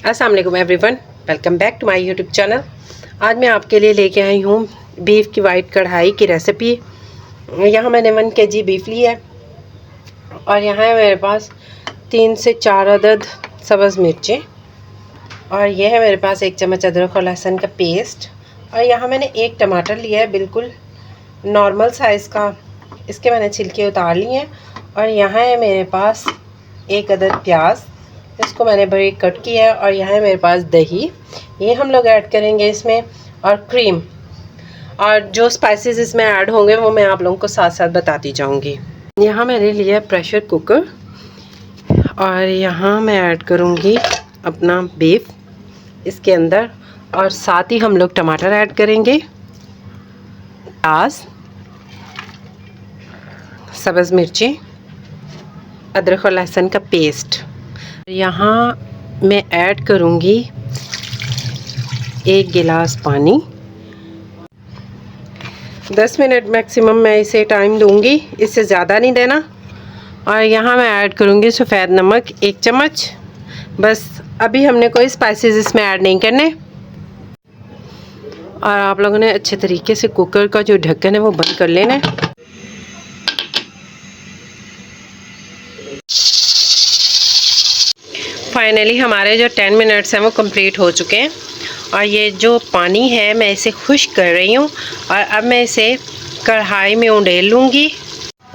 अस्सलाम वालेकुम everyone, welcome back to my YouTube channel. आज मैं आपके लिए लेके आई हूँ बीफ की वाइट कढ़ाई की रेसिपी। यहाँ मैंने 1 kg बीफ ली है और यहाँ है मेरे पास 3 से 4 अदद सब्ज़ मिर्चें और यह है मेरे पास 1 चम्मच अदरक और लहसुन का पेस्ट। और यहाँ मैंने 1 टमाटर लिया है, बिल्कुल नॉर्मल साइज़ का। इसके मैंने छिलके उतार लिए हैं। और यहाँ है मेरे पास 1 अदद प्याज, इसको मैंने बारीक कट किया है। और यहाँ है मेरे पास दही, ये हम लोग ऐड करेंगे इसमें, और क्रीम। और जो स्पाइसेस इसमें ऐड होंगे वो मैं आप लोगों को साथ साथ बताती जाऊंगी। यहाँ मैंने लिया प्रेशर कुकर और यहाँ मैं ऐड करूँगी अपना बीफ इसके अंदर, और साथ ही हम लोग टमाटर ऐड करेंगे, प्याज, सब्ज़ मिर्ची, अदरक और लहसुन का पेस्ट। यहाँ मैं ऐड करूँगी 1 गिलास पानी। 10 मिनट मैक्सिमम मैं इसे टाइम दूँगी, इससे ज़्यादा नहीं देना। और यहाँ मैं ऐड करूँगी सफ़ेद नमक 1 चम्मच। बस अभी हमने कोई स्पाइसेस इसमें ऐड नहीं करने। और आप लोगों ने अच्छे तरीके से कुकर का जो ढक्कन है वो बंद कर लेना है। फाइनली हमारे जो 10 मिनट्स हैं वो कंप्लीट हो चुके हैं। और ये जो पानी है मैं इसे खुश्क कर रही हूँ और अब मैं इसे कढ़ाई में उंडेल लूँगी।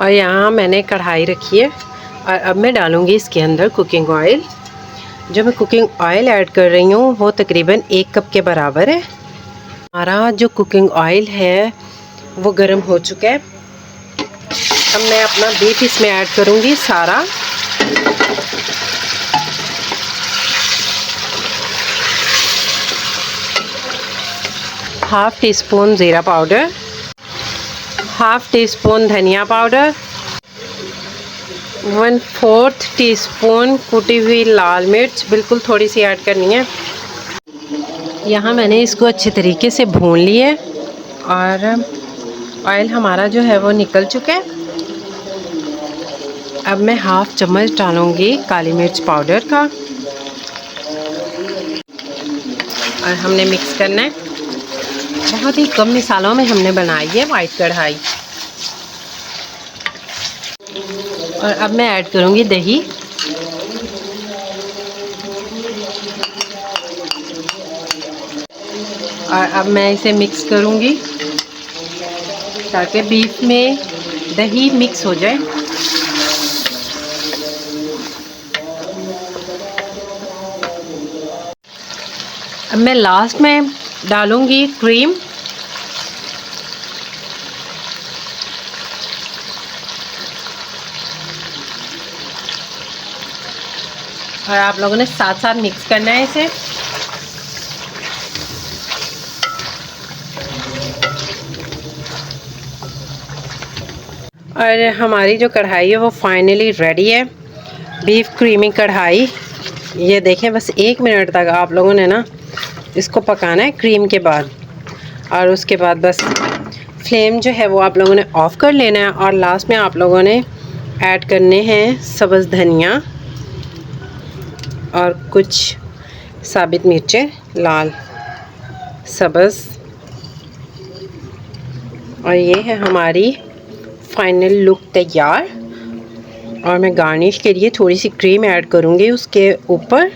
और यहाँ मैंने कढ़ाई रखी है और अब मैं डालूँगी इसके अंदर कुकिंग ऑयल। जो मैं कुकिंग ऑयल ऐड कर रही हूँ वो तकरीबन 1 कप के बराबर है। हमारा जो कुकिंग ऑयल है वो गर्म हो चुका है। अब मैं अपना बीफ इसमें ऐड करूँगी सारा। हाफ़ टी स्पून ज़ीरा पाउडर, हाफ़ टी स्पून धनिया पाउडर, 1/4 टीस्पून कुटी हुई लाल मिर्च, बिल्कुल थोड़ी सी ऐड करनी है। यहाँ मैंने इसको अच्छे तरीके से भून लिया है और ऑयल हमारा जो है वो निकल चुका है। अब मैं हाफ़ चम्मच डालूँगी काली मिर्च पाउडर का और हमने मिक्स करना है। बहुत ही कम मसालों में हमने बनाई है वाइट कढ़ाई। और अब मैं ऐड करूँगी दही। और अब मैं इसे मिक्स करूँगी ताकि बीफ में दही मिक्स हो जाए। अब मैं लास्ट में डालूँगी क्रीम। और आप लोगों ने साथ साथ मिक्स करना है इसे। और हमारी जो कढ़ाई है वो फाइनली रेडी है, बीफ क्रीमी कढ़ाई। ये देखें, बस 1 मिनट तक आप लोगों ने ना इसको पकाना है क्रीम के बाद। और उसके बाद बस फ्लेम जो है वो आप लोगों ने ऑफ़ कर लेना है। और लास्ट में आप लोगों ने ऐड करने हैं सब्ज़ धनिया और कुछ साबित मिर्चें, लाल, सब्ज़। और ये है हमारी फाइनल लुक तैयार। और मैं गार्निश के लिए थोड़ी सी क्रीम ऐड करूँगी उसके ऊपर।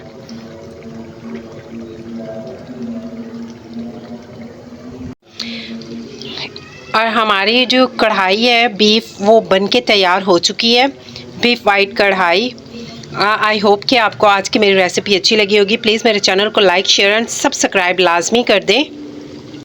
और हमारी जो कढ़ाई है बीफ वो बन के तैयार हो चुकी है, बीफ वाइट कढ़ाई। आई होप कि आपको आज की मेरी रेसिपी अच्छी लगी होगी। प्लीज़ मेरे चैनल को लाइक, शेयर एंड सब्सक्राइब लाजमी कर दें।